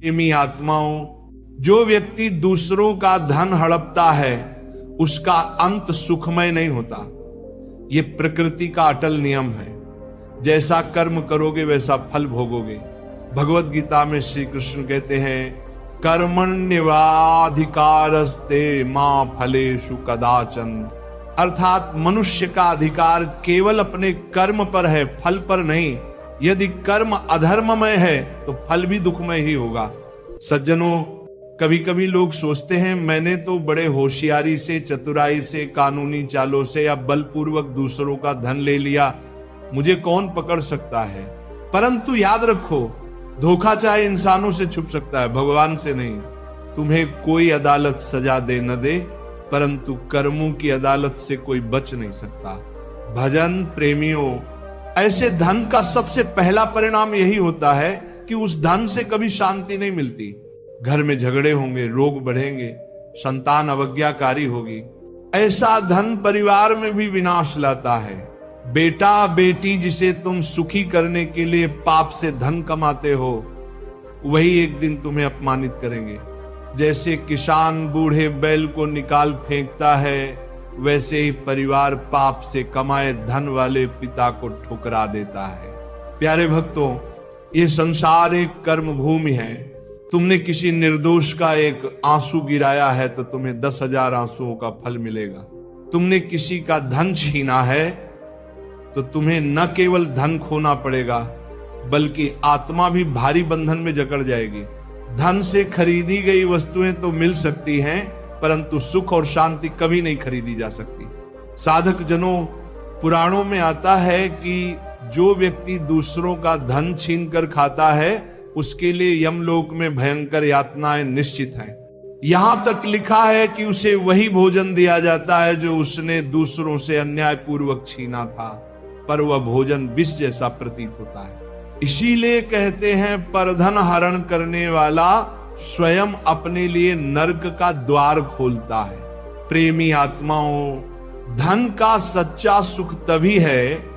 प्रेमी आत्माओं, जो व्यक्ति दूसरों का धन हड़पता है उसका अंत सुखमय नहीं होता। यह प्रकृति का अटल नियम है। जैसा कर्म करोगे वैसा फल भोगोगे। भगवत गीता में श्री कृष्ण कहते हैं, कर्मण्येवाधिकारस्ते मां फलेषु कदाचन। अर्थात मनुष्य का अधिकार केवल अपने कर्म पर है, फल पर नहीं। यदि कर्म अधर्ममय है तो फल भी दुखमय ही होगा। सज्जनों, कभी कभी लोग सोचते हैं मैंने तो बड़े होशियारी से, चतुराई से, कानूनी चालों से या बलपूर्वक दूसरों का धन ले लिया, मुझे कौन पकड़ सकता है। परंतु याद रखो, धोखा चाहे इंसानों से छुप सकता है, भगवान से नहीं। तुम्हें कोई अदालत सजा दे न दे, परंतु कर्मों की अदालत से कोई बच नहीं सकता। भजन प्रेमियों, ऐसे धन का सबसे पहला परिणाम यही होता है कि उस धन से कभी शांति नहीं मिलती। घर में झगड़े होंगे, रोग बढ़ेंगे, संतान अवज्ञाकारी होगी। ऐसा धन परिवार में भी विनाश लाता है। बेटा बेटी जिसे तुम सुखी करने के लिए पाप से धन कमाते हो, वही एक दिन तुम्हें अपमानित करेंगे। जैसे किसान बूढ़े बैल को निकाल फेंकता है, वैसे ही परिवार पाप से कमाए धन वाले पिता को ठुकरा देता है। प्यारे भक्तों, ये संसार एक कर्म भूमि है। तुमने किसी निर्दोष का एक आंसू गिराया है तो तुम्हें 10,000 आंसुओं का फल मिलेगा। तुमने किसी का धन छीना है तो तुम्हें न केवल धन खोना पड़ेगा, बल्कि आत्मा भी भारी बंधन में जकड़ जाएगी। धन से खरीदी गई वस्तुएं तो मिल सकती हैं, परंतु सुख और शांति कभी नहीं खरीदी जा सकती। साधक जनों, पुराणों में आता है कि जो व्यक्ति दूसरों का धन छीन कर खाता है, उसके लिए यमलोक में भयंकर यातनाएं निश्चित हैं। यहां तक लिखा है कि उसे वही भोजन दिया जाता है जो उसने दूसरों से अन्यायपूर्वक छीना था, पर वह भोजन विष जैसा प्रतीत होता है। इसीलिए कहते हैं, परधन हरण करने वाला स्वयं अपने लिए नरक का द्वार खोलता है। प्रेमी आत्माओं, धन का सच्चा सुख तभी है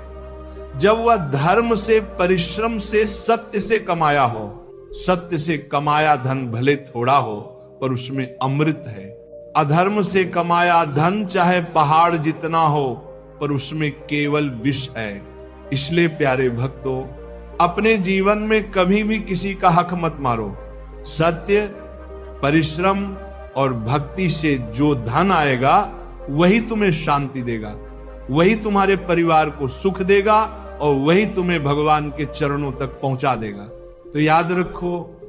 जब वह धर्म से, परिश्रम से, सत्य से कमाया हो। सत्य से कमाया धन भले थोड़ा हो, पर उसमें अमृत है। अधर्म से कमाया धन चाहे पहाड़ जितना हो, पर उसमें केवल विष है। इसलिए प्यारे भक्तों, अपने जीवन में कभी भी किसी का हक मत मारो। सत्य, परिश्रम और भक्ति से जो धन आएगा वही तुम्हें शांति देगा, वही तुम्हारे परिवार को सुख देगा और वही तुम्हें भगवान के चरणों तक पहुंचा देगा। तो याद रखो,